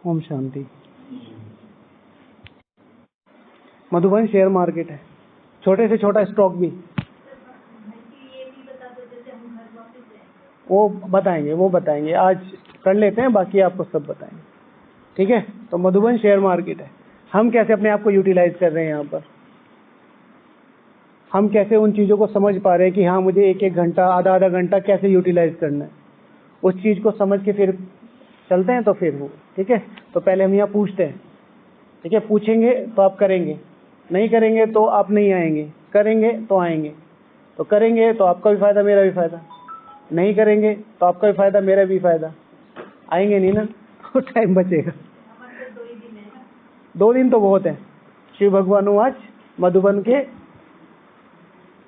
Om Shanti. Madhuban share market है, छोटे से छोटा स्टॉक भी वो बताएंगे। आज कर लेते हैं, बाकी आपको सब बताएंगे, ठीक है। तो मधुबन शेयर मार्केट है, हम कैसे अपने आप को यूटिलाइज कर रहे हैं, यहाँ पर हम कैसे उन चीज़ों को समझ पा रहे हैं कि हाँ मुझे एक एक घंटा आधा घंटा कैसे यूटिलाइज करना है, उस चीज़ को समझ के फिर चलते हैं। तो फिर वो ठीक है। तो पहले हम यहाँ पूछते हैं, ठीक है। पूछेंगे तो आप करेंगे, नहीं करेंगे तो आप नहीं आएंगे, करेंगे तो आएंगे। तो करेंगे तो आपका भी फ़ायदा मेरा भी फ़ायदा, नहीं करेंगे तो आपका भी फ़ायदा मेरा भी फ़ायदा। आएंगे नहीं ना, तो टाइम बचेगा। 2 दिन तो बहुत है। शिव भगवान आज मधुबन के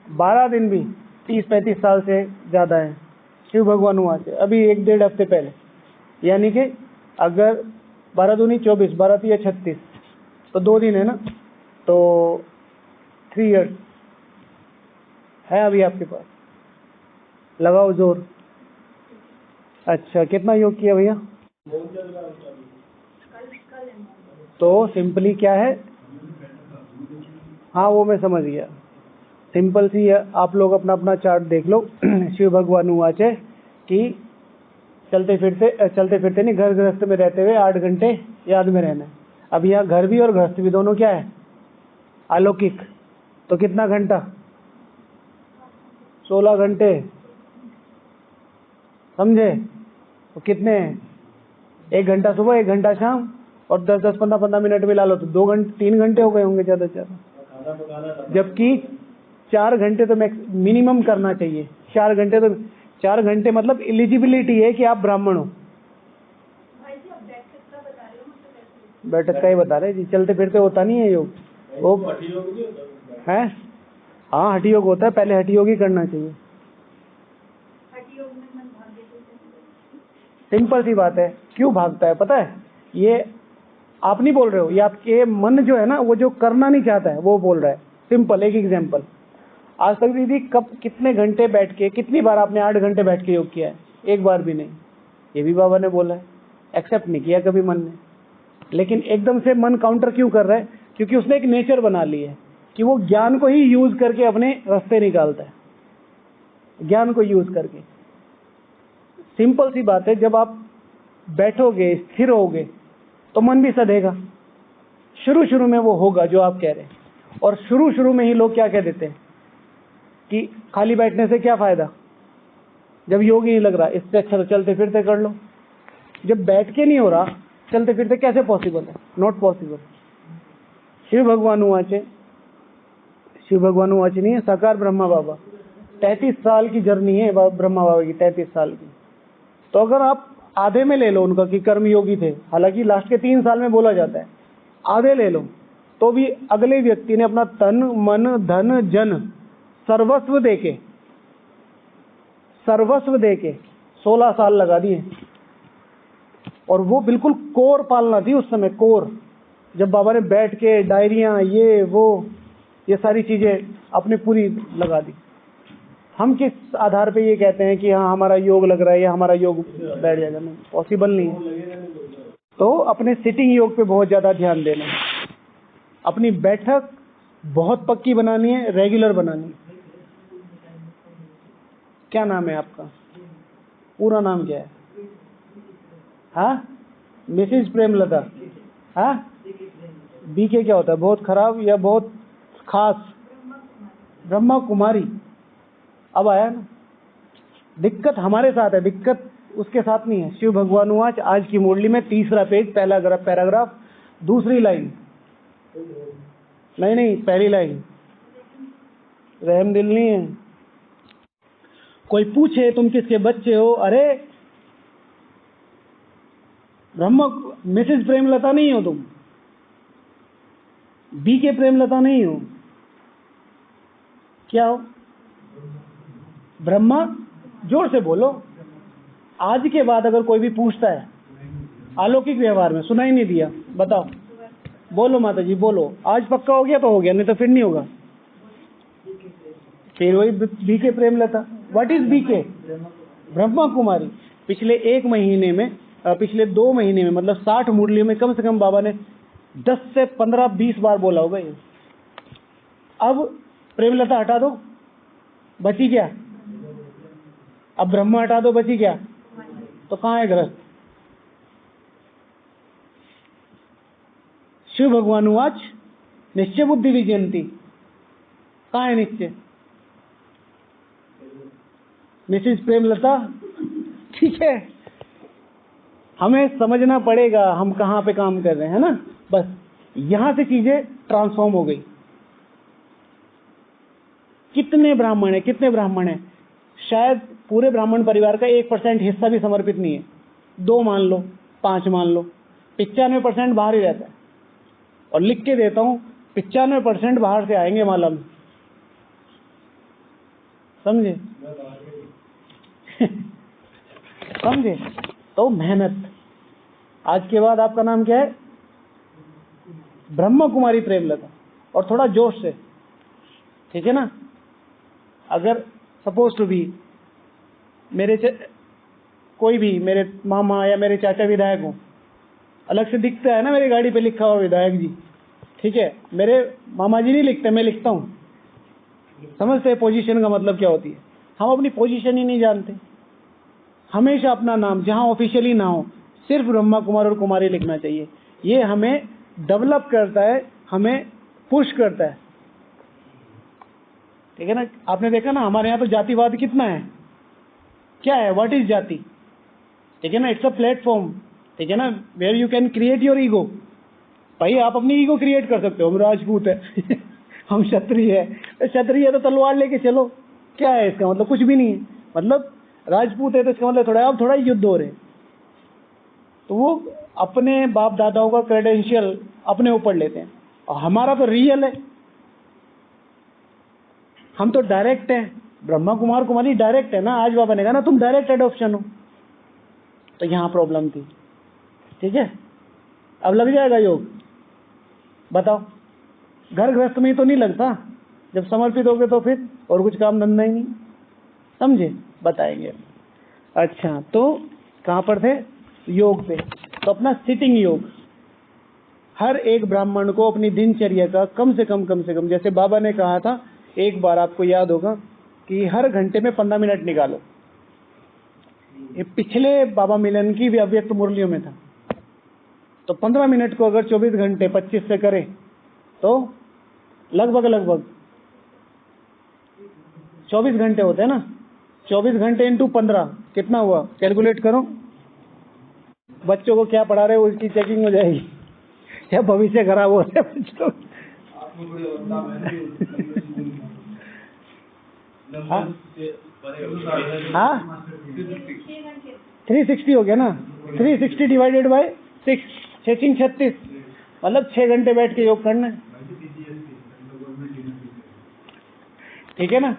12 दिन भी 30-35 साल से ज़्यादा है। शिव भगवान आज अभी 1-1.5 हफ्ते पहले, यानी कि अगर 12 दूनी 24, 12 तिया 36, तो 2 दिन है ना, तो 3 इयर्स है अभी आपके पास। लगाओ जोर। अच्छा, कितना योग किया भैया? तो सिंपली क्या है, हाँ वो मैं समझ गया। सिंपल सी है, आप लोग अपना अपना चार्ट देख लो। शिव भगवान वाच है कि चलते फिरते नहीं, घर गृहस्थ में रहते हुए 8 घंटे याद में रहना है। अब यहाँ घर भी और गृहस्थ भी दोनों क्या है, अलौकिक। तो कितना घंटा? 16 घंटे, समझे? तो कितने हैं? 1 घंटा सुबह, 1 घंटा शाम, और 10-10, 15-15 मिनट मिला लो तो 2 घंटे 3 घंटे हो गए होंगे ज़्यादा से ज़्यादा। जबकि 4 घंटे तो मिनिमम करना चाहिए। 4 घंटे तो 4 घंटे मतलब एलिजिबिलिटी है कि आप ब्राह्मण हो। बैठक का ही बता रहे जी, चलते फिरते होता नहीं है योग। वो है, हाँ हठी योग होता है, पहले हठी योग ही करना चाहिए। सिंपल सी बात है। क्यों भागता है पता है? ये आप नहीं बोल रहे हो, ये आपके मन जो है ना, वो जो करना नहीं चाहता है वो बोल रहा है। सिंपल एक एग्जांपल, आज तक दीदी कब कितने घंटे बैठ के, कितनी बार आपने 8 घंटे बैठ के योग किया है? एक बार भी नहीं। ये भी बाबा ने बोला है, एक्सेप्ट नहीं किया कभी मन ने। लेकिन एकदम से मन काउंटर क्यों कर रहा है? क्योंकि उसने एक नेचर बना ली है कि वो ज्ञान को ही यूज करके अपने रास्ते निकालता है, ज्ञान को यूज करके। सिंपल सी बात है, जब आप बैठोगे, स्थिर होगे, तो मन भी सधेगा। शुरू में वो होगा जो आप कह रहे हैं। और शुरू में ही लोग क्या कह देते हैं कि खाली बैठने से क्या फायदा, जब योग ही नहीं लग रहा, इससे अच्छा तो चलते फिरते कर लो। जब बैठ के नहीं हो रहा, चलते फिरते कैसे पॉसिबल है? Not possible. शिव भगवान वाच नहीं है, साकार ब्रह्मा बाबा। 33 साल की जर्नी है ब्रह्मा बाबा की, 33 साल की। तो अगर आप आधे में ले लो उनका कि कर्मयोगी थे, हालांकि लास्ट के 3 साल में बोला जाता है, आधे ले लो, तो भी अगले व्यक्ति ने अपना तन मन धन जन सर्वस्व देके 16 साल लगा दिए। और वो बिल्कुल कोर पालना थी उस समय, कोर। जब बाबा ने बैठ के डायरियां ये सारी चीजें अपने पूरी लगा दी। हम किस आधार पे ये कहते हैं कि हाँ हमारा योग लग रहा है या हमारा योग बैठ जाएगा? नहीं, पॉसिबल नहीं है। तो अपने सिटिंग योग पे बहुत ज़्यादा ध्यान देना है। अपनी बैठक बहुत पक्की बनानी है, रेगुलर बनानी है। क्या नाम है आपका? पूरा नाम क्या है? हाँ, मिसेज प्रेमलता। हाँ, बीके क्या होता है? बहुत खराब या बहुत खास? ब्रह्मा कुमारी। अब आया ना, दिक्कत हमारे साथ है, दिक्कत उसके साथ नहीं है। शिव भगवान आज की मुरली में 3रा पेज, पहला पैराग्राफ, 2री लाइन, नहीं पहली लाइन। रहम दिल नहीं है। कोई पूछे तुम किसके बच्चे हो, अरे ब्रह्मा मिसेज प्रेमलता नहीं हो तुम, बीके प्रेमलता नहीं हो, क्या हो? ब्रह्मा। जोर से बोलो। आज के बाद अगर कोई भी पूछता है अलौकिक व्यवहार में, सुनाई नहीं दिया, बताओ, बोलो माता जी बोलो। आज पक्का हो गया तो हो गया, नहीं तो फिर नहीं होगा। फिर वही BK Premlata. What is BK? Brahma Kumari. पिछले 1 महीने में पिछले 2 महीने में, मतलब 60 मुरलियों में कम से कम बाबा ने 10 से 15 20 बार बोला होगा ये। अब प्रेमलता हटा दो, बची क्या? अब ब्रह्म हटा दो, बची क्या? तो कहाँ है ग्रस्त? शिव भगवान उवाच निश्चय बुद्धि विजयंती, कहाँ है निश्चय? मिसेज प्रेमलता, ठीक है, हमें समझना पड़ेगा हम कहाँ पे काम कर रहे हैं, है ना। बस यहां से चीजें ट्रांसफॉर्म हो गई। कितने ब्राह्मण है, कितने ब्राह्मण है? शायद पूरे ब्राह्मण परिवार का 1% हिस्सा भी समर्पित नहीं है। 2 मान लो, 5 मान लो, 95% बाहर ही रहता है। और लिख के देता हूं, 95% बाहर से आएंगे मालूम, समझे? समझे? तो मेहनत। आज के बाद आपका नाम क्या है? ब्रह्म कुमारी प्रेमलता। और थोड़ा जोश से, ठीक है ना। अगर सपोज टू भी कोई भी मेरे मामा या मेरे चाचा विधायक हो, अलग से दिखता है ना मेरी गाड़ी पे लिखा हुआ विधायक जी, ठीक है। मेरे मामा जी नहीं लिखते, मैं लिखता हूँ। समझते हैं पोजीशन का मतलब क्या होती है? हम अपनी पोजीशन ही नहीं जानते। हमेशा अपना नाम जहां ऑफिशियली ना हो, सिर्फ ब्रह्मा कुमार और कुमारी लिखना चाहिए। ये हमें डेवलप करता है, हमें पुश करता है, ठीक है ना। आपने देखा ना हमारे यहाँ तो जातिवाद कितना है, क्या है, व्हाट इज जाति, ठीक है ना। इट्स अ प्लेटफॉर्म, ठीक है ना, where you can create your ego. भाई आप अपनी ईगो क्रिएट कर सकते हो। हम राजपूत है हम क्षत्रिय है, क्षत्रिय है तो तलवार लेके चलो, क्या है इसका मतलब? कुछ भी नहीं है। मतलब राजपूत है तो इसका मतलब थोड़ा अब थोड़ा युद्ध हो रहे, तो वो अपने बाप दादाओं का क्रेडेंशियल अपने ऊपर लेते हैं। और हमारा तो रियल है, हम तो डायरेक्ट है। ब्रह्मा कुमार कुमारी डायरेक्ट है ना। आज बाबा ने कहा ना तुम डायरेक्ट एडॉप्शन हो, तो यहाँ प्रॉब्लम थी, ठीक है। अब लग जाएगा योग, बताओ। घर गृहस्थ में ही तो नहीं लगता, जब समर्पित हो गए तो फिर और कुछ काम धंधा ही नहीं, समझे? बताएंगे। अच्छा, तो कहाँ पर थे? योग पे। तो अपना सिटिंग योग, हर एक ब्राह्मण को अपनी दिनचर्या का कम से कम जैसे बाबा ने कहा था, एक बार आपको याद होगा कि हर घंटे में 15 मिनट निकालो। ये पिछले बाबा मिलन की भी अव्यक्त मुरलियों में था। तो 15 मिनट को अगर 24 घंटे 25 से करें तो लगभग 24 घंटे होते हैं ना। 24 घंटे इंटू 15 कितना हुआ? कैलकुलेट करो। बच्चों को क्या पढ़ा रहे हो उसकी चेकिंग हो जाएगी, या भविष्य खराब हो रहा है बच्चों। हाँ 360 हो गया ना। 360 डिवाइडेड बाय 6, 36, मतलब 6 घंटे बैठ के योग करना है, ठीक है ना।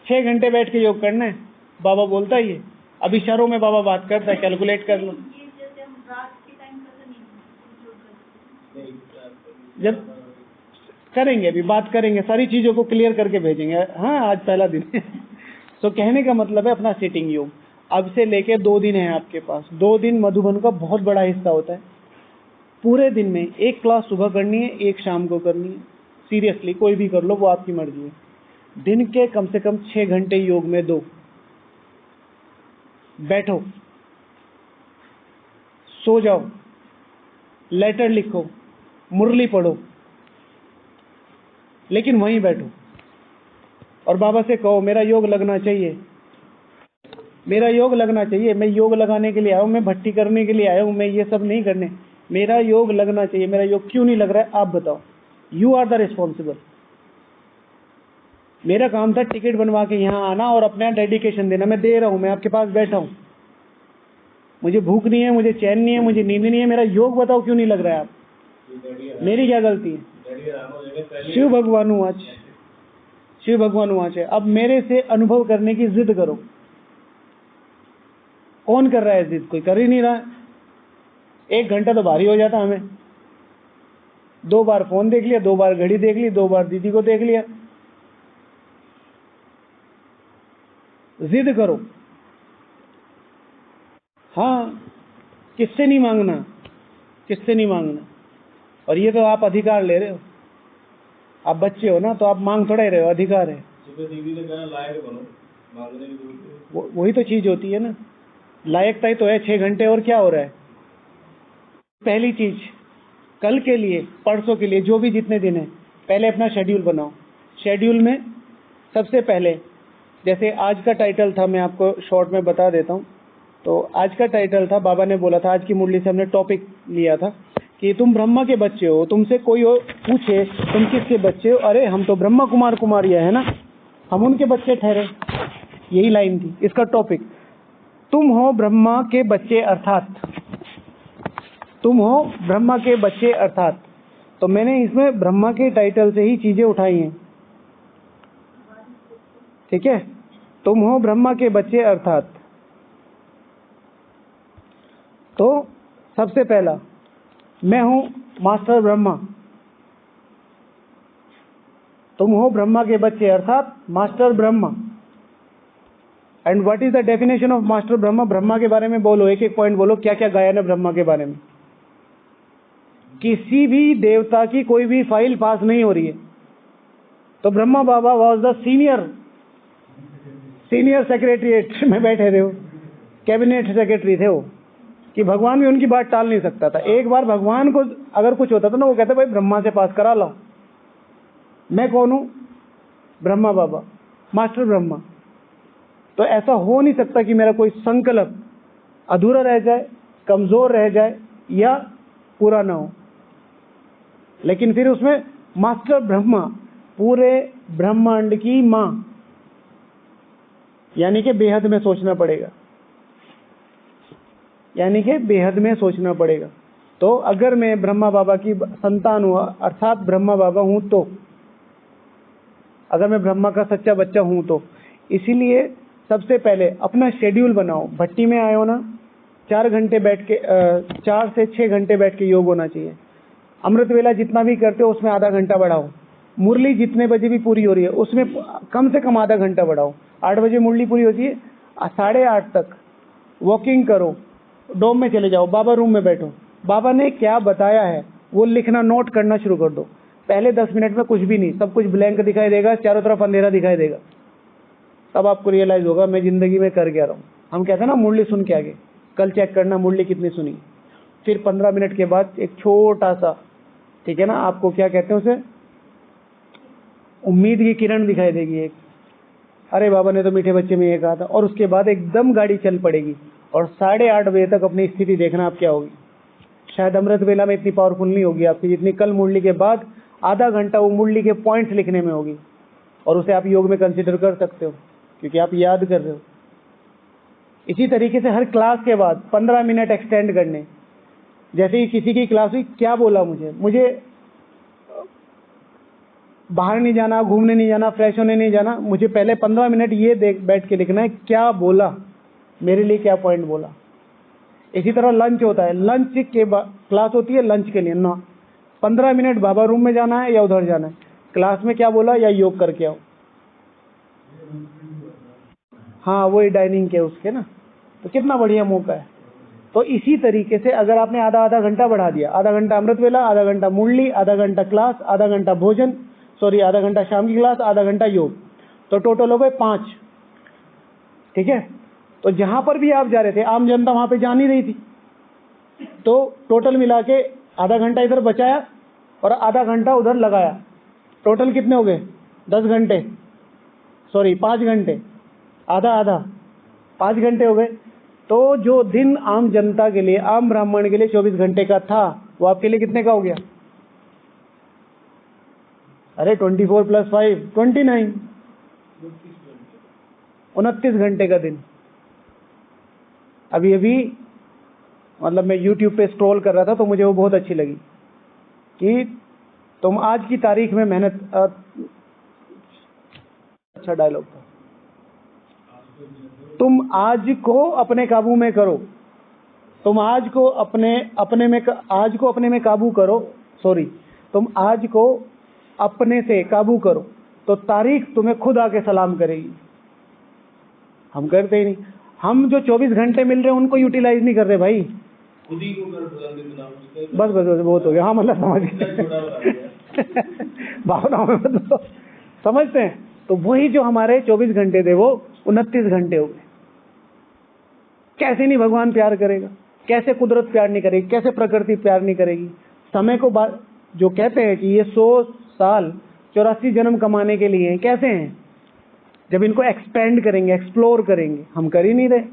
6 घंटे बैठ के योग करना है। बाबा बोलता है ये, अब इशारों में बाबा बात करता है, कैलकुलेट कर लो। जब करेंगे, अभी बात करेंगे, सारी चीजों को क्लियर करके भेजेंगे। हाँ आज पहला दिन है तो कहने का मतलब है अपना सिटिंग योग अब से लेके 2 दिन है आपके पास। 2 दिन मधुबन का बहुत बड़ा हिस्सा होता है। पूरे दिन में 1 क्लास सुबह करनी है, 1 शाम को करनी है। सीरियसली कोई भी कर लो, वो आपकी मर्जी है। दिन के कम से कम 6 घंटे योग में दो। बैठो, सो जाओ, लेटर लिखो, मुरली पढ़ो, लेकिन वहीं बैठो और बाबा से कहो मेरा योग लगना चाहिए, मेरा योग लगना चाहिए। मैं योग लगाने के लिए आया हूँ, मैं भट्टी करने के लिए आया हूँ, मैं ये सब नहीं करने। मेरा योग लगना चाहिए। मेरा योग क्यों नहीं लग रहा है आप बताओ। You are the responsible. मेरा काम था टिकट बनवा के यहाँ आना और अपना डेडिकेशन देना। मैं दे रहा हूँ, मैं आपके पास बैठा हूँ। मुझे भूख नहीं है, मुझे चैन नहीं है, मुझे नींद नहीं है। मेरा योग बताओ क्यों नहीं लग रहा है आप, मेरी क्या गलती है? शिव भगवान वाच, शिव भगवान वाच है। अब मेरे से अनुभव करने की जिद करो। कौन कर रहा है जिद? कोई कर ही नहीं रहा। 1 घंटा तो भारी हो जाता हमें। 2 बार फोन देख लिया, 2 बार घड़ी देख ली, 2 बार दीदी को देख लिया। जिद करो। हाँ किससे नहीं मांगना, किससे नहीं मांगना। और ये तो आप अधिकार ले रहे हो, आप बच्चे हो ना, तो आप मांग थोड़ा ही रहे हो, अधिकार है। दीदी ने कहा लायक बनो, मांगने की जरूरत है। वही तो चीज होती है ना, लायकता ही तो है। 6 घंटे और क्या हो रहा है। पहली चीज, कल के लिए, परसों के लिए, जो भी जितने दिन है, पहले अपना शेड्यूल बनाओ। शेड्यूल में सबसे पहले, जैसे आज का टाइटल था, मैं आपको शॉर्ट में बता देता हूँ। तो आज का टाइटल था, बाबा ने बोला था, आज की मुरली से हमने टॉपिक लिया था कि तुम ब्रह्मा के बच्चे हो। तुमसे कोई पूछे तुम किसके बच्चे हो, अरे हम तो ब्रह्मा कुमार कुमारिया है ना, हम उनके बच्चे ठहरे। यही लाइन थी इसका टॉपिक। तुम हो ब्रह्मा के बच्चे, अर्थात तुम हो ब्रह्मा के बच्चे अर्थात। तो मैंने इसमें ब्रह्मा के टाइटल से ही चीजें उठाई हैं, ठीक है। तुम हो ब्रह्मा के बच्चे अर्थात। तो सबसे पहला, मैं हूं मास्टर ब्रह्मा। तुम हो ब्रह्मा के बच्चे अर्थात master Brahma. And what is the definition of master Brahma. Brahma के बारे में बोलो, एक एक पॉइंट बोलो, क्या क्या गायन है ब्रह्मा के बारे में। किसी भी देवता की कोई भी फाइल पास नहीं हो रही है, तो ब्रह्मा बाबा वॉज द सीनियर सेक्रेटरीट में बैठे थे, वो कैबिनेट सेक्रेटरी थे वो, कि भगवान भी उनकी बात टाल नहीं सकता था। एक बार भगवान को अगर कुछ होता था ना, वो कहते भाई ब्रह्मा से पास करा लो। मैं कौन हूं, ब्रह्मा बाबा, मास्टर ब्रह्मा। तो ऐसा हो नहीं सकता कि मेरा कोई संकल्प अधूरा रह जाए, कमजोर रह जाए या पूरा ना हो। लेकिन फिर उसमें मास्टर ब्रह्मा, पूरे ब्रह्मांड की मां, यानी कि बेहद में सोचना पड़ेगा, यानी कि बेहद में सोचना पड़ेगा। तो अगर मैं ब्रह्मा बाबा की संतान हुआ, अर्थात ब्रह्मा बाबा हूं, तो अगर मैं ब्रह्मा का सच्चा बच्चा हूं तो इसीलिए सबसे पहले अपना शेड्यूल बनाओ। भट्टी में आए हो ना, 4 घंटे बैठ के 4 से 6 घंटे बैठ के योग होना चाहिए। अमृत वेला जितना भी करते हो उसमें आधा घंटा बढ़ाओ। मुरली जितने बजे भी पूरी हो रही है उसमें कम से कम आधा घंटा बढ़ाओ। 8 बजे मुरली पूरी होती है, 8:30 तक वॉकिंग करो, डोम में चले जाओ, बाबा रूम में बैठो, बाबा ने क्या बताया है वो लिखना, नोट करना शुरू कर दो। पहले 10 मिनट में कुछ भी नहीं, सब कुछ ब्लैंक दिखाई देगा, चारों तरफ अंधेरा दिखाई देगा। तब आपको रियलाइज होगा मैं जिंदगी में कर क्या रहा हूँ। हम कहते हैं ना मुरली सुन के आगे, कल चेक करना मुरली कितनी सुनी। फिर 15 मिनट के बाद एक छोटा सा, ठीक है ना, आपको क्या कहते हैं उसे, उम्मीद की किरण दिखाई देगी एक, अरे बाबा ने तो मीठे बच्चे में ये कहा था। और उसके बाद एकदम गाड़ी चल पड़ेगी और 8:30 बजे तक अपनी स्थिति देखना आप क्या होगी। शायद अमृत वेला में इतनी पावरफुल नहीं होगी आपकी जितनी कल मुरली के बाद आधा घंटा वो मुरली के पॉइंट्स लिखने में होगी। और उसे आप योग में कंसिडर कर सकते हो क्योंकि आप याद कर रहे हो। इसी तरीके से हर क्लास के बाद 15 मिनट एक्सटेंड करने। जैसे ही किसी की क्लास हुई, क्या बोला मुझे बाहर नहीं जाना, घूमने नहीं जाना, फ्रेश होने नहीं जाना, मुझे पहले 15 मिनट ये बैठ के लिखना है क्या बोला, मेरे लिए क्या पॉइंट बोला। इसी तरह लंच होता है, लंच के क्लास होती है, लंच के लिए ना 15 मिनट बाबा रूम में जाना है या उधर जाना है, क्लास में क्या बोला या योग करके आओ। हाँ वही डाइनिंग के उसके ना, तो कितना बढ़िया मौका है। तो इसी तरीके से अगर आपने आधा घंटा बढ़ा दिया, आधा घंटा अमृत वेला, आधा घंटा मुरली, आधा घंटा क्लास, आधा घंटा भोजन, आधा घंटा शाम की क्लास, आधा घंटा योग, तो टोटल हो गए 5। ठीक है। तो जहां पर भी आप जा रहे थे, आम जनता वहां पे जा नहीं रही थी, तो टोटल मिला के आधा घंटा इधर बचाया और आधा घंटा उधर लगाया। टोटल कितने हो गए? 10 घंटे, 5 घंटे, आधा आधा 5 घंटे हो गए। तो जो दिन आम जनता के लिए, आम ब्राह्मण के लिए 24 घंटे का था, वो आपके लिए कितने का हो गया? अरे 24 + 5 29, 29 घंटे का दिन। अभी मतलब मैं YouTube पे स्क्रॉल कर रहा था तो मुझे वो बहुत अच्छी लगी कि तुम आज की तारीख में मेहनत, अच्छा डायलॉग था, तुम आज को अपने काबू में करो, तुम आज को अपने में काबू करो, तुम आज को अपने से काबू करो तो तारीख तुम्हें खुद आके सलाम करेगी। हम करते ही नहीं। हम जो 24 घंटे मिल रहे हैं उनको यूटिलाइज नहीं कर रहे भाई। खुद ही को कर प्रबंधित नाम उसके बस बस बस बहुत हो गया। हाँ मतलब समझ गए छोटा बता दिया। भावनाओं में मतलब समझते हैं। तो वही जो हमारे 24 घंटे थे वो 29 घंटे हो गए। कैसे नहीं भगवान प्यार करेगा, कैसे कुदरत प्यार नहीं करेगी, कैसे प्रकृति प्यार नहीं करेगी। समय को जो कहते हैं कि ये 100 साल 84 जन्म कमाने के लिए हैं, कैसे हैं? जब इनको एक्सपेंड करेंगे, एक्सप्लोर करेंगे। हम कर ही नहीं रहे।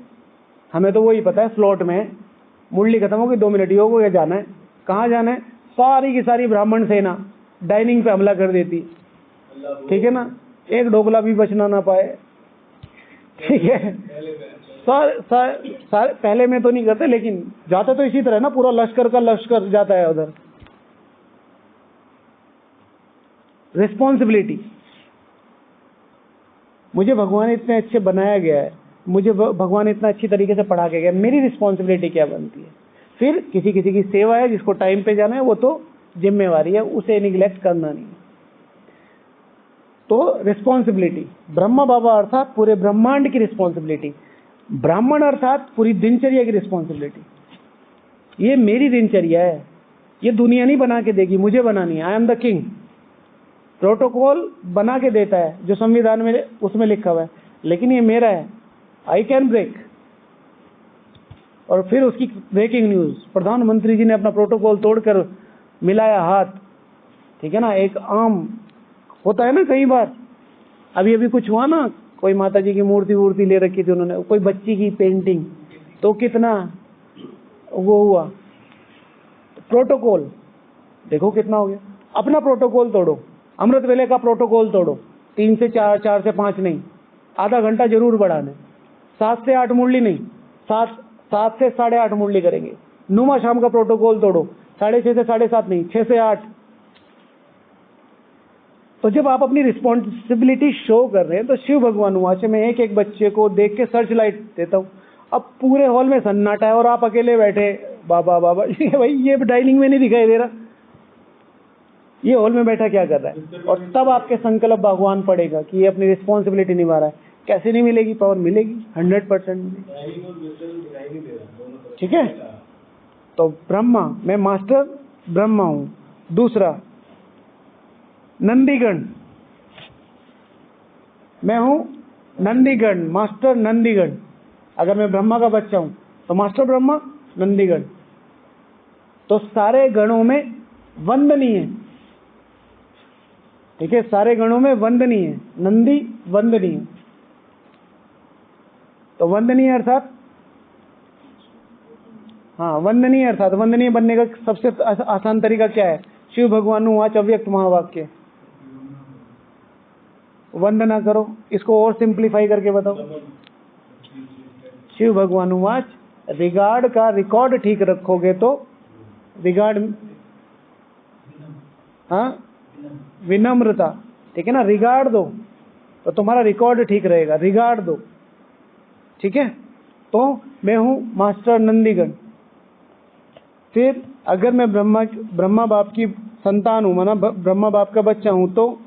हमें तो वही पता है, स्लॉट में मुरली खत्म होगी, 2 मिनट योग हो गया, जाना है। कहाँ जाना है? सारी की सारी ब्राह्मण सेना डाइनिंग पे हमला कर देती, ठीक है ना, एक ढोकला भी बचना ना पाए, ठीक है। पहले में तो नहीं करते, लेकिन जाते तो इसी तरह ना, पूरा लश्कर का लश्कर जाता है उधर। रिस्पॉन्सिबिलिटी, मुझे भगवान इतने अच्छे बनाया गया है, मुझे भगवान इतना अच्छी तरीके से पढ़ा के गया, मेरी रिस्पॉन्सिबिलिटी क्या बनती है? फिर किसी किसी की सेवा है, जिसको टाइम पे जाना है, वो तो जिम्मेवारी है, उसे निगलेक्ट करना नहीं। तो रिस्पॉन्सिबिलिटी, ब्रह्मा बाबा अर्थात पूरे ब्रह्मांड की रिस्पॉन्सिबिलिटी, ब्राह्मण अर्थात पूरी दिनचर्या की रिस्पॉन्सिबिलिटी। ये मेरी दिनचर्या है, ये दुनिया नहीं बना के देगी, मुझे बनानी है। I am the king. Protocol बना के देता है जो संविधान में उसमें लिखा हुआ है, लेकिन ये मेरा है, आई कैन ब्रेक। और फिर उसकी ब्रेकिंग न्यूज, प्रधानमंत्री जी ने अपना प्रोटोकॉल तोड़कर मिलाया हाथ, ठीक है ना। एक आम होता है ना कई बार, अभी अभी कुछ हुआ ना, कोई माता जी की मूर्ति ले रखी थी उन्होंने, कोई बच्ची की पेंटिंग, तो कितना वो हुआ। प्रोटोकॉल देखो कितना हो गया। अपना प्रोटोकॉल तोड़ो, अमृत वेले का प्रोटोकॉल तोड़ो, 3 से 4, 4 से 5 नहीं, आधा घंटा जरूर बढ़ाने, 7 से 8 मुरली नहीं, 7 से 8.5 मुरली करेंगे। नुमा शाम का प्रोटोकॉल तोड़ो, 6:30 से 7:30 नहीं, 6 से 8। तो जब आप अपनी रिस्पॉन्सिबिलिटी शो कर रहे हैं, तो शिव भगवान वाच में एक एक बच्चे को देख के सर्च लाइट देता हूँ। अब पूरे हॉल में सन्नाटा है और आप अकेले बैठे, बाबा बाबा भाई ये डाइनिंग में नहीं दिखाई दे रहा, ये हॉल में बैठा क्या कर रहा है? और तब आपके संकल्प भगवान पड़ेगा कि ये अपनी रिस्पॉन्सिबिलिटी निभा रहा है। कैसे नहीं मिलेगी पावर? मिलेगी 100%। ठीक है। तो ब्रह्मा, मैं मास्टर ब्रह्मा हूं। दूसरा नंदीगण, मैं हूं नंदीगण, मास्टर नंदीगण। अगर मैं ब्रह्मा का बच्चा हूं तो मास्टर ब्रह्मा, नंदीगण। तो सारे गणों में वंदनीय, ठीक है, सारे गणों में वंदनीय, नंदी वंदनीय। तो वंदनीय अर्थात, हाँ वंदनीय अर्थात, वंदनीय बनने का सबसे आसान तरीका क्या है? शिव भगवान वाच अव्यक्त महावाक्य, वंदना करो। इसको और सिंप्लीफाई करके बताओ। शिव भगवान वाच, रिगार्ड का रिकॉर्ड ठीक रखोगे तो, रिगार्ड, हाँ विनम्रता, ठीक है ना, रिगार्ड दो तो तुम्हारा रिकॉर्ड ठीक रहेगा, रिगार्ड दो, ठीक है। तो मैं हूं मास्टर नंदीगण। फिर अगर मैं ब्रह्मा बाप की संतान हूं, माना ब्रह्मा बाप का बच्चा हूं, तो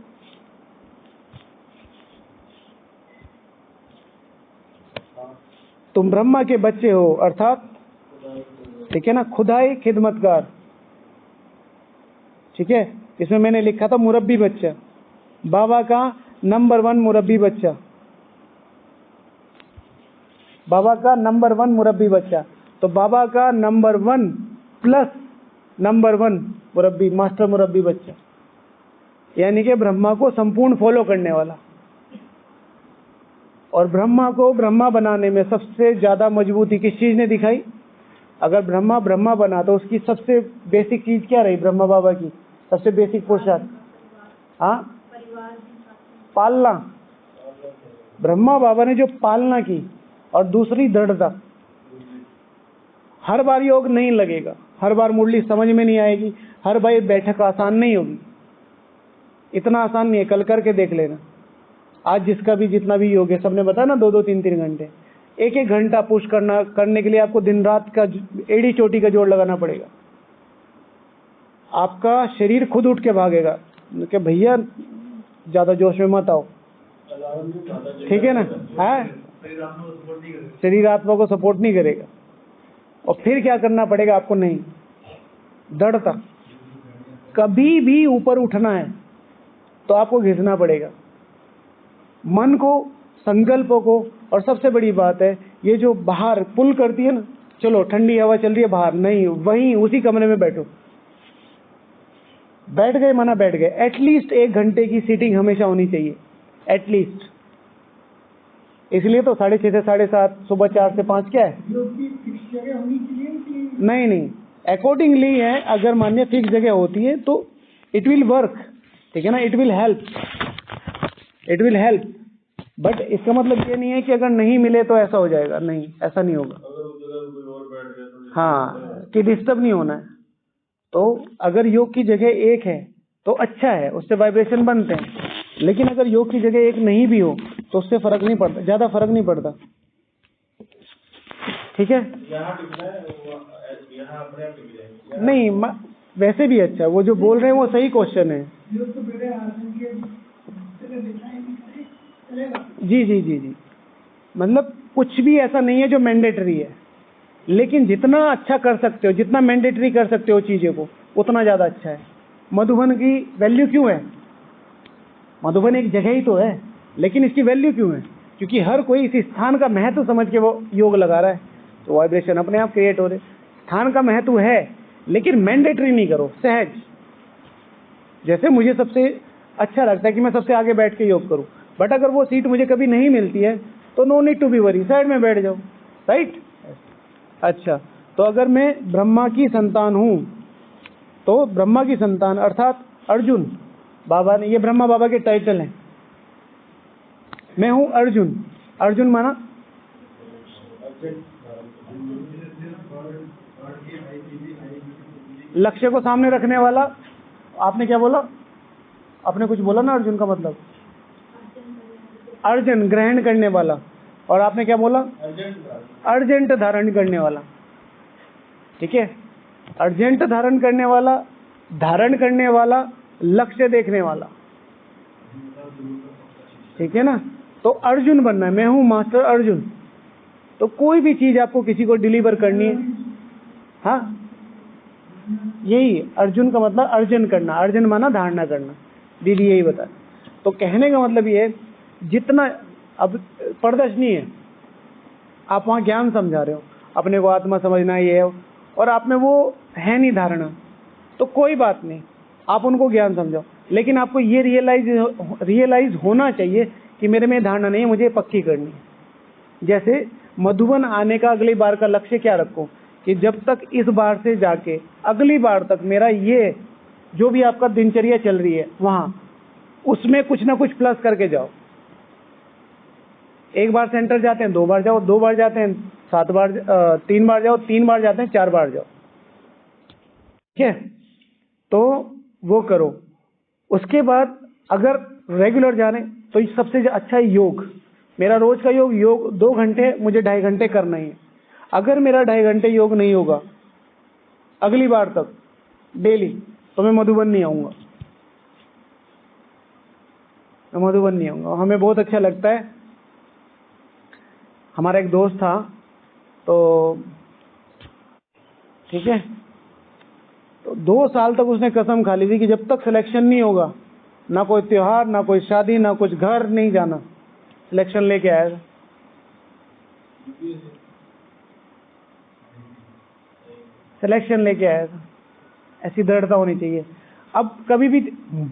तुम ब्रह्मा के बच्चे हो, अर्थात, ठीक है ना, खुदाई खिदमतगार, ठीक है। इसमें मैंने लिखा था मुरब्बी बच्चा, बाबा का नंबर 1 मुरब्बी बच्चा, बाबा का नंबर 1 मुरब्बी बच्चा। तो बाबा का नंबर 1 प्लस नंबर 1 मुरब्बी, मास्टर मुरब्बी बच्चा, यानी कि ब्रह्मा को संपूर्ण फॉलो करने वाला। और ब्रह्मा को ब्रह्मा बनाने में सबसे ज्यादा मजबूती किस चीज ने दिखाई? अगर ब्रह्मा बना तो उसकी सबसे बेसिक चीज क्या रही? ब्रह्मा बाबा की सबसे बेसिक पुरुषार्थ, हाँ, पालना। ब्रह्मा बाबा ने जो पालना की, और दूसरी दृढ़ता। हर बार योग नहीं लगेगा, हर बार मुरली समझ में नहीं आएगी, हर बार बैठक आसान नहीं होगी, इतना आसान नहीं है। कल करके देख लेना। आज जिसका भी जितना भी योग है, सबने बताया ना 2-2, 3-3 घंटे, 1-1 घंटा पुश करने के लिए आपको दिन रात का एड़ी चोटी का जोड़ लगाना पड़ेगा। आपका शरीर खुद उठ के भागेगा कि भैया ज्यादा जोश में मत आओ, ठीक है ना, है, शरीर आत्मा को सपोर्ट नहीं करेगा। और फिर क्या करना पड़ेगा आपको? नहीं, दृढ़ता। कभी भी ऊपर उठना है तो आपको घिसना पड़ेगा मन को, संकल्पों को। और सबसे बड़ी बात है, ये जो बाहर पुल करती है ना, चलो ठंडी हवा चल रही है बाहर, नहीं, वहीं उसी कमरे में बैठो। बैठ गए माना बैठ गए। एटलीस्ट 1 घंटे की सीटिंग हमेशा होनी चाहिए, एटलीस्ट। इसलिए तो 6:30 से 7:30, सुबह 4 से 5 क्या है? नहीं नहीं, अकॉर्डिंगली है। अगर मान्य फिक्स जगह होती है तो इट विल वर्क, ठीक है ना, it will help, it will help. But इसका मतलब ये नहीं है कि अगर नहीं मिले तो ऐसा हो जाएगा, नहीं, ऐसा नहीं होगा। हाँ, कि डिस्टर्ब नहीं होना है। तो अगर योग की जगह एक है तो अच्छा है, उससे वाइब्रेशन बनते हैं। लेकिन अगर योग की जगह एक नहीं भी हो तो उससे फर्क नहीं पड़ता, ज्यादा फर्क नहीं पड़ता, ठीक है। नहीं, वैसे भी अच्छा है। वो जो बोल रहे हैं वो सही क्वेश्चन है। जी जी जी जी, मतलब कुछ भी ऐसा नहीं है जो मैंडेटरी है, लेकिन जितना अच्छा कर सकते हो, जितना मैंडेटरी कर सकते हो चीज़ों को, उतना ज़्यादा अच्छा है। मधुबन की वैल्यू क्यों है? मधुबन एक जगह ही तो है, लेकिन इसकी वैल्यू क्यों है? क्योंकि हर कोई इस स्थान का महत्व समझ के वो योग लगा रहा है, तो वाइब्रेशन अपने आप क्रिएट हो रहे। स्थान का महत्व है, लेकिन मैंडेटरी नहीं करो, सहज। जैसे मुझे सबसे अच्छा लगता है कि मैं सबसे आगे बैठ के योग करूं, बट अगर वो सीट मुझे कभी नहीं मिलती है तो no need to be worry, side में बैठ जाओ, राइट। अच्छा, तो अगर मैं ब्रह्मा की संतान हूं, तो ब्रह्मा की संतान अर्थात अर्जुन, बाबा ने, ये ब्रह्मा बाबा के टाइटल हैं। मैं हूं अर्जुन। अर्जुन माना लक्ष्य को सामने रखने वाला। आपने क्या बोला? आपने कुछ बोला ना, अर्जुन का मतलब अर्जन, ग्रहण करने वाला। और आपने क्या बोला? अर्जेंट धारण करने वाला, ठीक है। अर्जेंट धारण करने वाला, धारण करने वाला, लक्ष्य देखने वाला, ठीक है ना। तो अर्जुन बनना है, मैं हूं मास्टर अर्जुन। तो कोई भी चीज आपको किसी को डिलीवर करनी है, हाँ, यही अर्जुन का मतलब, अर्जन करना। अर्जन माना धारणा करना, दीदी यही बता। तो कहने का मतलब ये है, जितना अब प्रदर्शनी है, आप वहाँ ज्ञान समझा रहे हो, अपने को आत्मा समझना ये है, और आप में वो है नहीं धारणा, तो कोई बात नहीं, आप उनको ज्ञान समझाओ। लेकिन आपको ये रियलाइज होना चाहिए कि मेरे में धारणा नहीं है, मुझे पक्की करनी है। जैसे मधुबन आने का अगली बार का लक्ष्य क्या रखो कि जब तक इस बार से जाके अगली बार तक मेरा ये जो भी आपका दिनचर्या चल रही है वहाँ, उसमें कुछ ना कुछ प्लस करके जाओ। 1 बार सेंटर जाते हैं, 2 बार जाओ, 2 बार जाते हैं 7 बार, 3 बार जाओ, 3 बार जाते हैं 4 बार जाओ, ठीक है। तो वो करो। उसके बाद अगर रेगुलर जाने तो सबसे अच्छा है योग। मेरा रोज का योग 2 घंटे, मुझे 2.5 घंटे करना ही है। अगर मेरा 2.5 घंटे योग नहीं होगा अगली बार तक डेली, तो मैं मधुबन नहीं आऊँगा, मैं मधुबन नहीं आऊँगा। हमें बहुत अच्छा लगता है। हमारा एक दोस्त था, तो ठीक है, तो 2 साल तक उसने कसम खा ली थी कि जब तक सिलेक्शन नहीं होगा, ना कोई त्योहार, ना कोई शादी, ना कुछ घर नहीं जाना। सिलेक्शन लेके आया था, सिलेक्शन लेके आया था। ऐसी दृढ़ता होनी चाहिए। अब कभी भी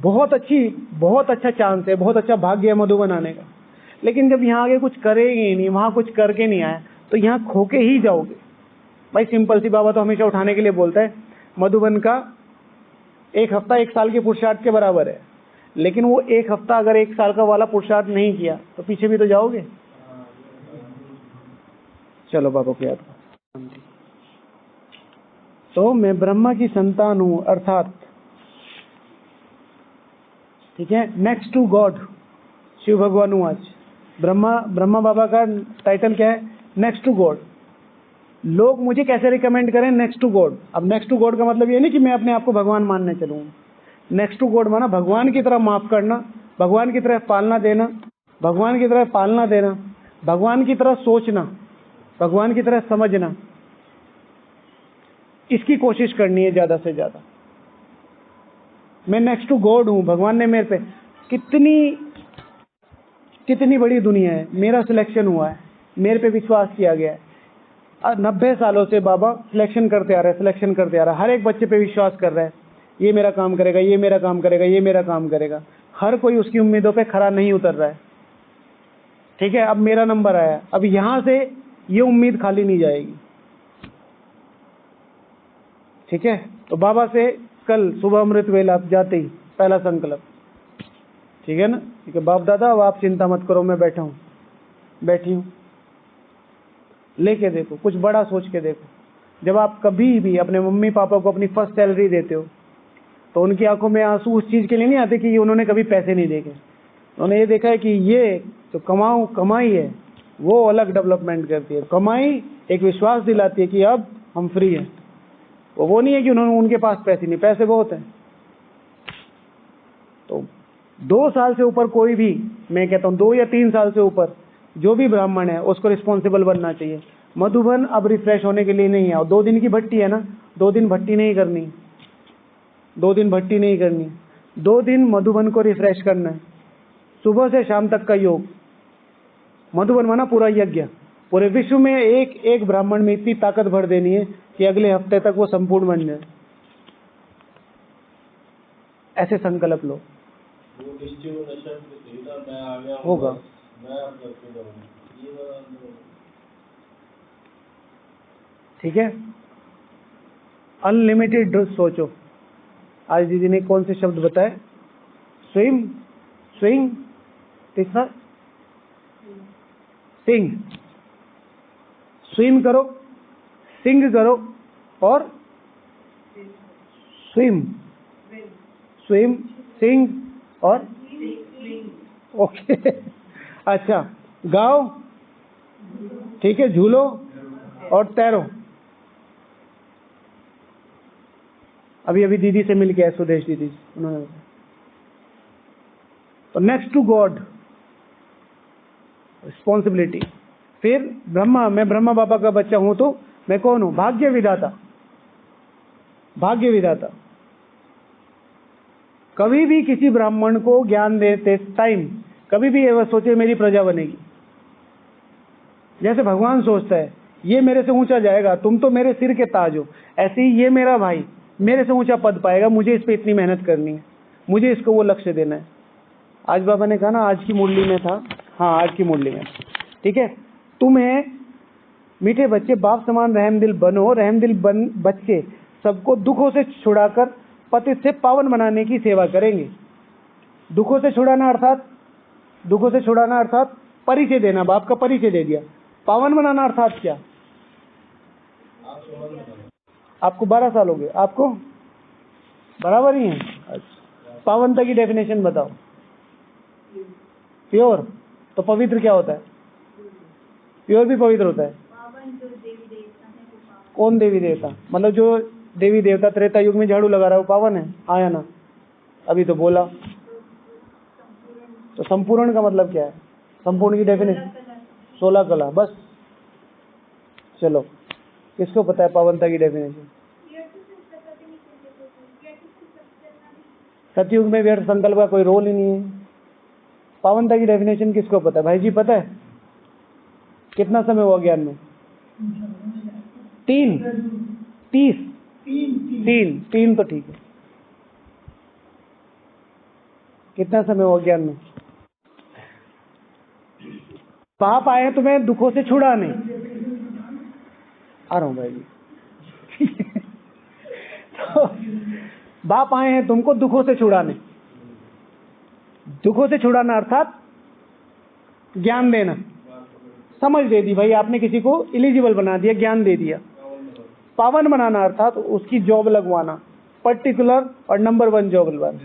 बहुत अच्छा चांस है, बहुत अच्छा भाग्य है मधुबन आने का, लेकिन जब यहाँ आगे कुछ करेंगे ही नहीं, वहाँ कुछ करके नहीं आए, तो यहाँ खोके ही जाओगे भाई। सिंपल सी बाबा तो हमेशा उठाने के लिए बोलता है, मधुबन का 1 हफ्ता 1 साल के पुरुषार्थ के बराबर है। लेकिन वो 1 हफ्ता अगर 1 साल का वाला पुरुषार्थ नहीं किया तो पीछे भी तो जाओगे। चलो बाबा को याद करो। तो मैं ब्रह्मा की संतान हूं, अर्थात ठीक है, नेक्स्ट टू गॉड, शिव भगवान हूं आज। ब्रह्मा बाबा का टाइटल क्या है? Next to God. लोग मुझे कैसे रिकमेंड करें? Next to God. अब नेक्स्ट टू गॉड का मतलब ये नहीं कि मैं अपने आप को भगवान मानने चलूंगा। नेक्स्ट टू गॉड माना भगवान की तरह माफ करना, भगवान की तरह पालना देना, भगवान की तरह पालना देना, भगवान की तरह सोचना, भगवान की तरह समझना, इसकी कोशिश करनी है ज़्यादा से ज़्यादा। मैं नेक्स्ट टू गॉड हूँ, भगवान ने मेरे पे कितनी बड़ी दुनिया है, मेरा सिलेक्शन हुआ है, मेरे पे विश्वास किया गया है। 90 सालों से बाबा सिलेक्शन करते आ रहे हैं, हर एक बच्चे पे विश्वास कर रहा है, ये मेरा काम करेगा, ये मेरा काम करेगा, ये मेरा काम करेगा। हर कोई उसकी उम्मीदों पे खरा नहीं उतर रहा है। ठीक है, अब मेरा नंबर आया, अब यहां से ये उम्मीद खाली नहीं जाएगी। ठीक है, तो बाबा से कल सुबह अमृत वेला जाते ही पहला संकल्प, ठीक है ना? ठीक है, बाप दादा अब आप चिंता मत करो, मैं बैठा हूँ, बैठी हूँ। लेके देखो, कुछ बड़ा सोच के देखो। जब आप कभी भी अपने मम्मी पापा को अपनी फर्स्ट सैलरी देते हो तो उनकी आंखों में आंसू उस चीज़ के लिए नहीं आते कि उन्होंने कभी पैसे नहीं देखे, उन्होंने ये देखा है कि ये तो कमाई है, वो अलग डेवलपमेंट करती है। कमाई एक विश्वास दिलाती है कि अब हम फ्री हैं। वो नहीं है कि उनके पास पैसे नहीं, पैसे बहुत हैं। तो 2 साल से ऊपर कोई भी, मैं कहता हूँ 2 या 3 साल से ऊपर जो भी ब्राह्मण है उसको रिस्पॉन्सिबल बनना चाहिए। मधुबन अब रिफ्रेश होने के लिए नहीं है। 2 दिन की भट्टी है ना, 2 दिन भट्टी नहीं करनी, 2 दिन भट्टी नहीं करनी, 2 दिन मधुबन को रिफ्रेश करना है। सुबह से शाम तक का योग। मधुबन माना पूरा यज्ञ। पूरे विश्व में एक ब्राह्मण में इतनी ताकत भर देनी है कि अगले हफ्ते तक वो संपूर्ण बन जाए। ऐसे संकल्प लो। वो निश्चय वो नशा तो था, मैं आ गया होगा, मैं अब करके जाऊंगा, ये वाला। ठीक है, अनलिमिटेड सोचो। आज दीदी ने कौन से शब्द बताए? स्विंग, तीसरा सिंग। स्विम करो, सिंग करो और स्विम, सिंग और ओके अच्छा, गाओ, ठीक है, झूलो और तैरो। अभी दीदी से मिल के आए, सुदेश दीदी, उन्होंने। तो नेक्स्ट टू गॉड, रिस्पॉन्सिबिलिटी। फिर ब्रह्मा, मैं ब्रह्मा बाबा का बच्चा हूं तो मैं कौन हूं? भाग्य विधाता। कभी भी किसी ब्राह्मण को ज्ञान देते टाइम कभी भी ये सोचे मेरी प्रजा बनेगी। जैसे भगवान सोचता है ये मेरे से ऊंचा जाएगा, तुम तो मेरे सिर के ताज हो, ऐसे ही ये मेरा भाई मेरे से ऊंचा पद पाएगा, मुझे इस पे इतनी मेहनत करनी है, मुझे इसको वो लक्ष्य देना है। आज बाबा ने कहा ना, आज की मुरली में था, हाँ आज की मुरली में, ठीक है, तुम्हें मीठे बच्चे बाप समान रहमदिल बनो, रहमदिल बच्चे सबको दुखों से छुड़ाकर पतित से पावन बनाने की सेवा करेंगे। दुखों से छुड़ाना अर्थात परिचय देना, बाप का परिचय दे दिया। पावन बनाना अर्थात क्या? आपको 12 साल हो गए, आपको बराबर ही है। अच्छा, पावनता की डेफिनेशन बताओ। प्योर, तो पवित्र क्या होता है? प्योर भी पवित्र होता है। कौन देवी देवता? मतलब जो देवी देवता त्रेता युग में झाड़ू लगा रहा है वो पावन है? आया ना, अभी तो बोला। तो संपूर्ण का मतलब क्या है? संपूर्ण की डेफिनेशन 16 कला, बस। चलो, किसको पता है पावनता की डेफिनेशन? सतयुग में व्यर्थ संकल्प का कोई रोल ही नहीं है। पावनता की डेफिनेशन किसको पता है? भाई जी पता है? कितना समय हुआ ज्ञान में? 3 तो ठीक है। कितना समय हुआ ज्ञान में? पाप आए तुम्हें दुखों से छुड़ाने। आ रहा हूं भाई जी तो बाप आए हैं तुमको दुखों से छुड़ाने। दुखों से छुड़ाना अर्थात ज्ञान देना। समझ दे दी भाई, आपने किसी को एलिजिबल बना दिया, ज्ञान दे दिया। पावन बनाना अर्थात उसकी जॉब लगवाना, पर्टिकुलर और नंबर 1 जॉब लगवाना।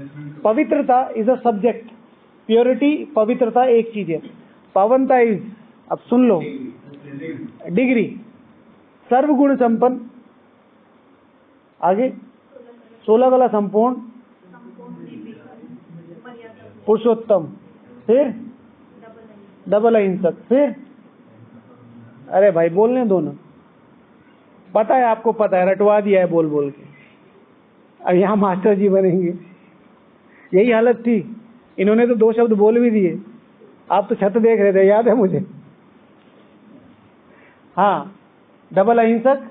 पवित्रता इज अ सब्जेक्ट, प्योरिटी, पवित्रता एक चीज है। पावनता इज, अब सुन लो, डिग्री। सर्वगुण संपन्न, आगे 16 कला संपूर्ण, पुरुषोत्तम, फिर डबल अहिंसक, फिर अरे भाई बोलने दो ना, पता है, आपको पता है, रटवा दिया है बोल बोल के। अब यहाँ मास्टर जी बनेंगे, यही हालत थी। इन्होंने तो 2 शब्द बोल भी दिए, आप तो छत देख रहे थे, याद है मुझे। हाँ, डबल अहिंसक,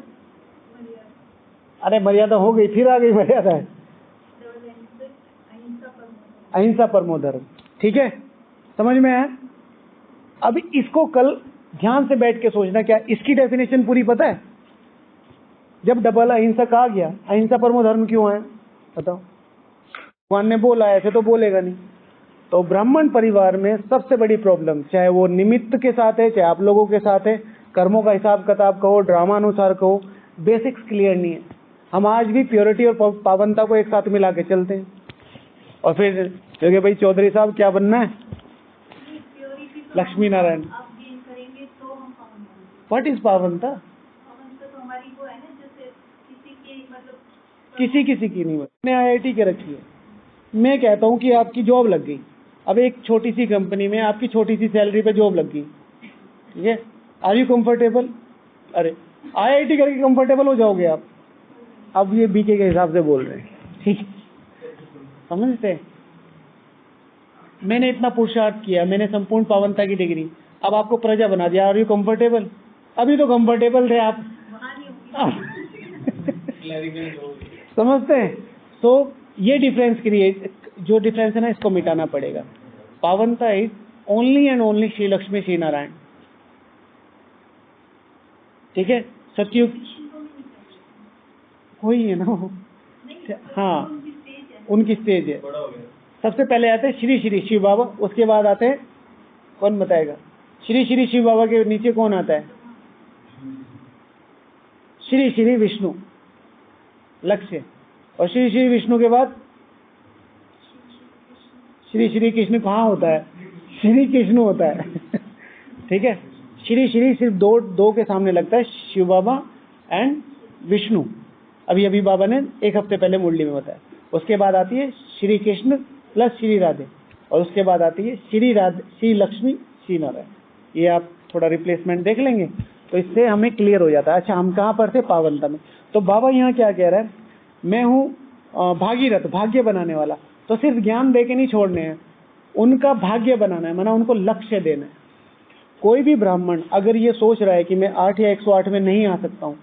अरे मर्यादा हो गई, फिर आ गई मर्यादा है। अहिंसा परमो धर्म, ठीक है, समझ में आया। अब इसको कल ध्यान से बैठ के सोचना, क्या इसकी डेफिनेशन पूरी पता है? जब डबल अहिंसक आ गया, अहिंसा परमो धर्म क्यों आया बताओ? भगवान ने बोला, ऐसे तो बोलेगा नहीं। तो ब्राह्मण परिवार में सबसे बड़ी प्रॉब्लम, चाहे वो निमित्त के साथ है, चाहे आप लोगों के साथ है, कर्मों का हिसाब किताब कहो, ड्रामा अनुसार कहो, बेसिक्स क्लियर नहीं है। हम आज भी प्योरिटी और पावनता को एक साथ मिला के चलते हैं। और फिर क्योंकि भाई चौधरी साहब क्या बनना है? लक्ष्मी नारायण। व्हाट इज पावनता? किसी किसी की नहीं। मैंने IIT के रखी है। मैं कहता हूँ कि आपकी जॉब लग गई, अब एक छोटी सी कंपनी में आपकी छोटी सी सैलरी पे जॉब लग गई, ठीक है, आर यू कंफर्टेबल? अरे IIT करके कंफर्टेबल हो जाओगे आप? अब ये BK के हिसाब से बोल रहे हैं, ठीक, समझते हैं? मैंने इतना पुरुषार्थ किया, मैंने संपूर्ण पावनता की डिग्री, अब आपको प्रजा बना दिया, आर यू कंफर्टेबल? अभी तो कंफर्टेबल थे आप। समझते हैं? तो ये डिफरेंस क्रिएट, जो डिफरेंस है ना, इसको मिटाना पड़ेगा। पावनता is only and only Shri Lakshmi Shri Narayan, ठीक है। सतयुग वही है ना वो, हाँ, उनकी स्टेज है। सबसे पहले आते हैं श्री श्री शिव बाबा, उसके बाद आते हैं, कौन बताएगा? श्री श्री शिव बाबा के नीचे कौन आता है? श्री श्री विष्णु, लक्ष्य। और श्री श्री विष्णु के बाद श्री श्री कृष्ण कहाँ होता है? श्री कृष्ण होता है। ठीक है, श्री श्री सिर्फ दो के सामने लगता है, शिव बाबा एंड विष्णु। अभी बाबा ने एक हफ्ते पहले मुरली में बताया। उसके बाद आती है श्री कृष्ण प्लस श्री राधे, और उसके बाद आती है श्री राधे, श्री लक्ष्मी, श्री नारायण। ये आप थोड़ा रिप्लेसमेंट देख लेंगे तो इससे हमें क्लियर हो जाता है। अच्छा, हम कहाँ पर थे? पावनता में। तो बाबा यहाँ क्या कह रहा है? मैं हूँ भागीरथ, भाग्य बनाने वाला। तो सिर्फ ज्ञान दे के नहीं छोड़ने हैं, उनका भाग्य बनाना है, माना उनको लक्ष्य देना है। कोई भी ब्राह्मण अगर ये सोच रहा है कि मैं 8 या 108 में नहीं आ सकता हूँ,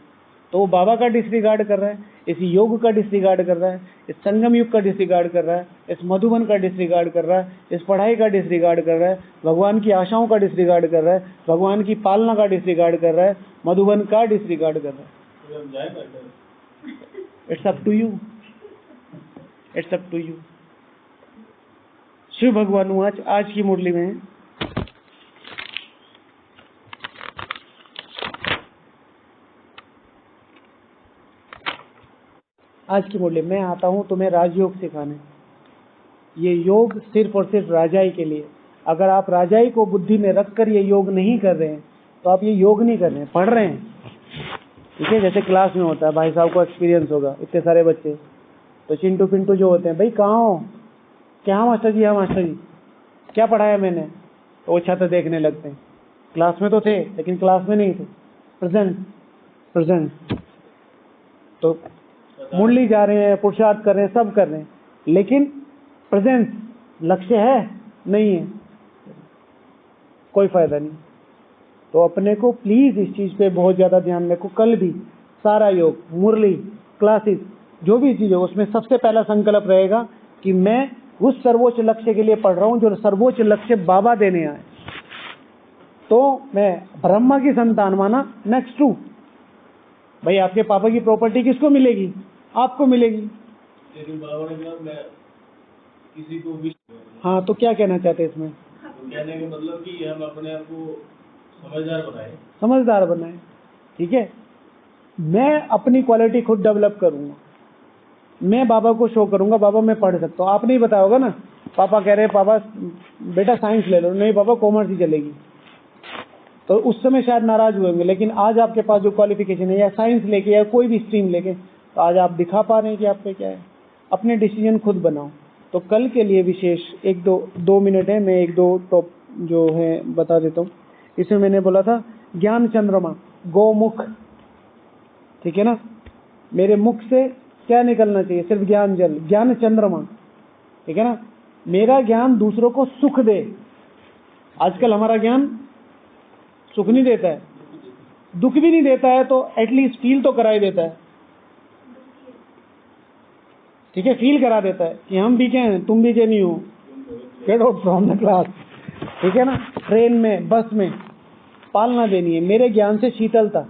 तो वो बाबा का डिसरिगार्ड कर रहा है, इस योग का डिसरिगार्ड कर रहा है, इस संगम युग का डिसरिगार्ड कर रहा है, इस मधुबन का डिसरिगार्ड कर रहा है, इस पढ़ाई का डिसरिगार्ड कर रहा है, भगवान की आशाओं का डिसरिगार्ड कर रहा है, भगवान की पालना का डिसरिगार्ड कर रहा है, मधुबन का डिसरिगार्ड कर रहा है। It's up to you, it's up to you. Shiv भगवान आज की मुरली में मैं आता हूं तुम्हें राजयोग सिखाने। ये योग सिर्फ और सिर्फ राजाई के लिए। अगर आप राजाई को बुद्धि में रखकर ये योग नहीं कर रहे हैं तो आप ये योग नहीं कर रहे हैं, पढ़ रहे हैं। ठीक है, जैसे क्लास में होता है, भाई साहब को एक्सपीरियंस होगा, इतने सारे बच्चे तो चिंटू पिंटू जो होते हैं, भाई कहाँ हो? क्या मास्टर जी? हाँ मास्टर जी, क्या पढ़ाया मैंने? तो वो छत देखने लगते हैं। क्लास में तो थे लेकिन क्लास में नहीं थे, प्रेजेंट। तो मुरली जा रहे हैं, पुरुषार्थ कर रहे हैं, सब कर रहे हैं, लेकिन प्रेजेंस लक्ष्य है नहीं है, कोई फायदा नहीं। तो अपने को प्लीज इस चीज पे बहुत ज्यादा ध्यान रखो। कल भी सारा योग, मुरली, क्लासेस, जो भी चीज हो, उसमें सबसे पहला संकल्प रहेगा कि मैं उस सर्वोच्च लक्ष्य के लिए पढ़ रहा हूं जो सर्वोच्च लक्ष्य बाबा देने आए। तो मैं ब्रह्मा की संतान माना, नेक्स्ट टू भाई आपके पापा की प्रॉपर्टी किसको मिलेगी? आपको मिलेगी। लेकिन बाबा ने कहा मैं किसी को भी। हाँ, तो क्या कहना चाहते हैं इसमें? तो कहने का मतलब कि हम अपने आप को समझदार बनाए। ठीक है, मैं अपनी क्वालिटी खुद डेवलप करूंगा, मैं बाबा को शो करूंगा, बाबा मैं पढ़ सकता हूँ। आपने ही बताया होगा ना, पापा कह रहे हैं पापा बेटा साइंस ले लो, नहीं पापा कॉमर्स ही चलेगी। तो उस समय शायद नाराज हुए होंगे, लेकिन आज आपके पास जो क्वालिफिकेशन है, या साइंस लेके या कोई भी स्ट्रीम लेके, तो आज आप दिखा पा रहे हैं कि आप पे क्या है। अपने डिसीजन खुद बनाओ। तो कल के लिए विशेष 1-2 मिनट है, मैं 1-2 टॉप जो है बता देता हूँ। इसमें मैंने बोला था ज्ञान चंद्रमा, गौमुख, ठीक है ना। मेरे मुख से क्या निकलना चाहिए? सिर्फ ज्ञान जल, ज्ञान चंद्रमा, ठीक है ना। मेरा ज्ञान दूसरों को सुख दे। आजकल हमारा ज्ञान सुख नहीं देता है, दुख भी नहीं देता है, तो एटलीस्ट फील तो करा ही देता है, ठीक है, फील करा देता है कि हम भी क्या हैं, तुम भी क्या नहीं हो, get out from the class, ठीक है ना। ट्रेन में, बस में पालना देनी है। मेरे ज्ञान से शीतलता।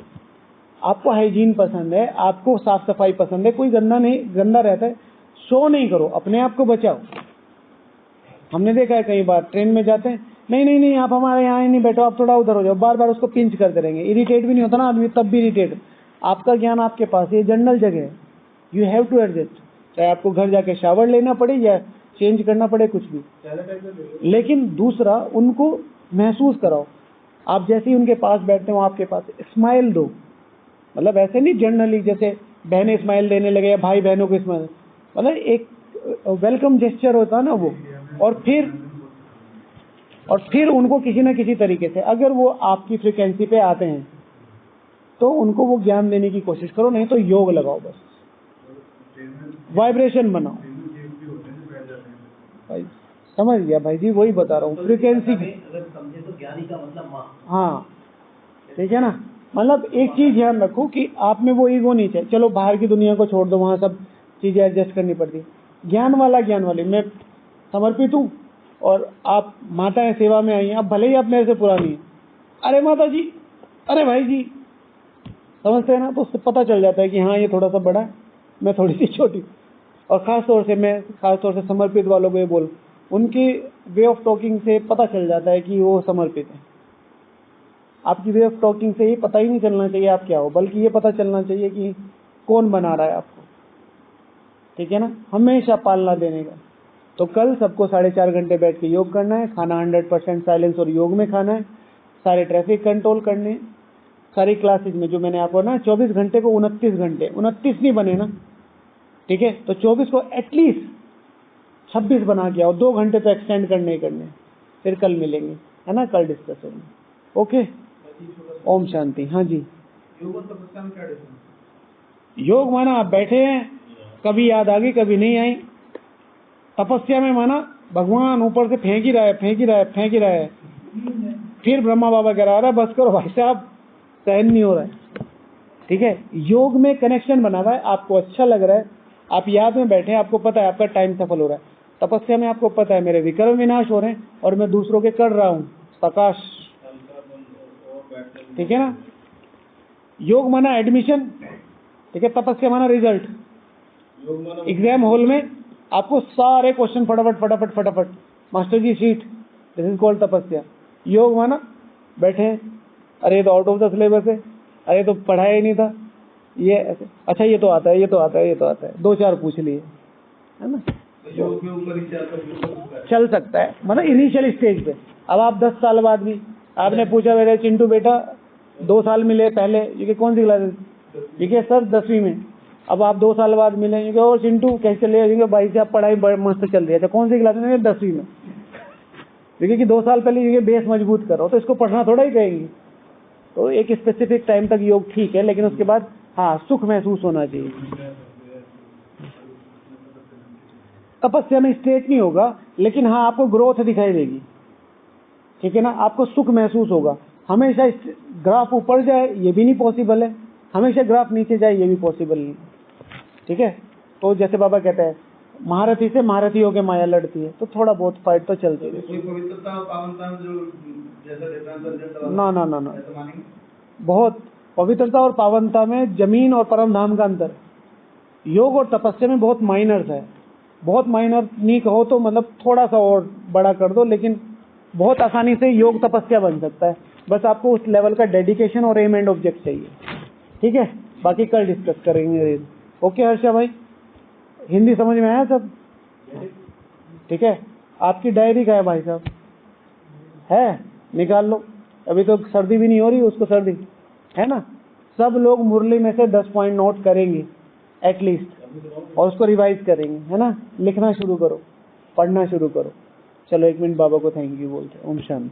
आपको हाइजीन पसंद है, आपको साफ सफाई पसंद है, कोई गंदा नहीं, गंदा रहता है, शो नहीं करो, अपने आप को बचाओ। हमने देखा है कई बार ट्रेन में जाते हैं, नहीं नहीं नहीं आप हमारे यहाँ ही नहीं बैठो, आप थोड़ा उधर हो जाओ, बार बार उसको पिंच करते रहेंगे। इरिटेट भी नहीं होता ना आदमी, तब भी इरिटेट। आपका ज्ञान आपके पास, ये जनरल जगह है, यू हैव टू एडजस्ट। चाहे आपको घर जाके शावर लेना पड़े या चेंज करना पड़े, कुछ भी, लेकिन दूसरा उनको महसूस कराओ। आप जैसे ही उनके पास बैठते हो, आपके पास स्माइल दो। मतलब ऐसे नहीं जनरली जैसे बहनें स्माइल देने लगे या भाई बहनों को स्माइल, मतलब एक वेलकम जेस्चर होता है ना वो। और फिर उनको किसी न किसी तरीके से, अगर वो आपकी फ्रिक्वेंसी पे आते हैं तो उनको वो ज्ञान देने की कोशिश करो, नहीं तो योग लगाओ, बस वाइब्रेशन बनाओ। भाई समझ गया भाई जी, वही बता रहा हूँ, फ्रिक्वेंसी की। अगर समझे तो ज्ञानी का मतलब माँ। हाँ ठीक है ना। मतलब एक चीज ध्यान रखो कि आप में वो ईगो नहीं चाहिए। चलो बाहर की दुनिया को छोड़ दो, वहां सब चीजें एडजस्ट करनी पड़ती है। ज्ञान वाली मैं समर्पित हूँ, और आप माताएं सेवा में आई हैं, अब भले ही आप मेरे से पुरानी हैं, अरे माता जी, अरे भाई जी, समझते हैं ना, तो उससे पता चल जाता है कि हाँ ये थोड़ा सा बड़ा है, मैं थोड़ी सी छोटी। और खास तौर से समर्पित वालों को ये बोल, उनकी वे ऑफ टॉकिंग से पता चल जाता है कि वो समर्पित है। आपकी वे ऑफ टॉकिंग से ये पता ही नहीं चलना चाहिए आप क्या हो, बल्कि ये पता चलना चाहिए कि कौन बना रहा है आपको, ठीक है ना। हमेशा पालना देने का। तो कल सबको 4.5 घंटे बैठ के योग करना है, खाना 100% साइलेंस और योग में खाना है, सारे ट्रैफिक कंट्रोल करने हैं, सारी क्लासेज में जो मैंने आपको ना 24 घंटे को 29 घंटे, 29 नहीं बने ना, ठीक है, तो 24 को एटलीस्ट 26 बना के आओ, 2 घंटे तो एक्सटेंड करने ही करने। फिर कल मिलेंगे, है ना, कल डिस्कस होंगे। ओके, ओम शांति। हाँ जी। योग और तपस्या में क्या डिफरेंस? योग माना आप बैठे हैं, कभी याद आ गई कभी नहीं आई। तपस्या में माना भगवान ऊपर से फेंक ही रहा है। फिर ब्रह्मा बाबा कह रहा है बस करो भाई साहब, सहन नहीं हो रहा है, ठीक है। योग में कनेक्शन बना हुआ है, आपको अच्छा लग रहा है, आप याद में बैठे हैं, आपको पता है आपका टाइम सफल हो रहा है। तपस्या में आपको पता है मेरे विकर्म विनाश हो रहे हैं और मैं दूसरों के कर रहा हूँ प्रकाश, ठीक है ना। योग माना एडमिशन, ठीक है, तपस्या माना रिजल्ट। एग्जाम हॉल में आपको सारे क्वेश्चन फटाफट, master ji sheet, this is called तपस्या। योग माना बैठे हैं, अरे ये तो आउट ऑफ द सिलेबस है, अरे तो पढ़ाया ही नहीं था, ये ऐसे, अच्छा ये तो आता है, 2-4 पूछ लिए, है ना। योग के ऊपर ही चल सकता है, मतलब इनिशियल स्टेज पे। अब आप 10 साल बाद भी आपने पूछा मेरे चिंटू बेटा 2 साल मिले पहले, ये कौन सी क्लास है, ठीक है सर 10वीं में। अब आप 2 साल बाद मिले, और चिंटू कैसे चल रही है, भाई से आप पढ़ाई मस्त चल रही है, अच्छा कौन सी क्लास में, 10वीं में, देखिए कि 2 साल पहले ये बेस मजबूत करो, तो इसको पढ़ना थोड़ा ही कहेंगे। तो एक स्पेसिफिक टाइम तक योग ठीक है, लेकिन उसके बाद हाँ सुख महसूस होना चाहिए। तपस्या में स्ट्रेट नहीं होगा, लेकिन हाँ आपको ग्रोथ दिखाई देगी, ठीक है ना, आपको सुख महसूस होगा। हमेशा ग्राफ ऊपर जाए ये भी नहीं पॉसिबल है, हमेशा ग्राफ नीचे जाए ये भी पॉसिबल नहीं, ठीक है। तो जैसे बाबा कहते हैं महारथी से महारथी होकर माया लड़ती है, तो थोड़ा बहुत फाइट तो चलती है। कोई पवित्रता और पावनता में जो जैसा डिफरेंस ना, बहुत पवित्रता और पावनता में जमीन और परम धाम का अंतर। योग और तपस्या में बहुत माइनर्स है, बहुत माइनर नहीं कहो तो मतलब थोड़ा सा और बड़ा कर दो, लेकिन बहुत आसानी से योग तपस्या बन सकता है। बस आपको उस लेवल का डेडिकेशन और एम एंड ऑब्जेक्ट चाहिए, ठीक है। बाकी कल डिस्कस करेंगे। ओके हर्षा भाई, हिंदी समझ में आया सब, ठीक है। आपकी डायरी का है भाई साहब, है निकाल लो, अभी तो सर्दी भी नहीं हो रही, उसको सर्दी है ना। सब लोग मुरली में से 10 पॉइंट नोट करेंगे एटलीस्ट, और उसको रिवाइज करेंगे, है ना। लिखना शुरू करो, पढ़ना शुरू करो। चलो 1 मिनट बाबा को थैंक यू बोलते हैं। ओम शांति।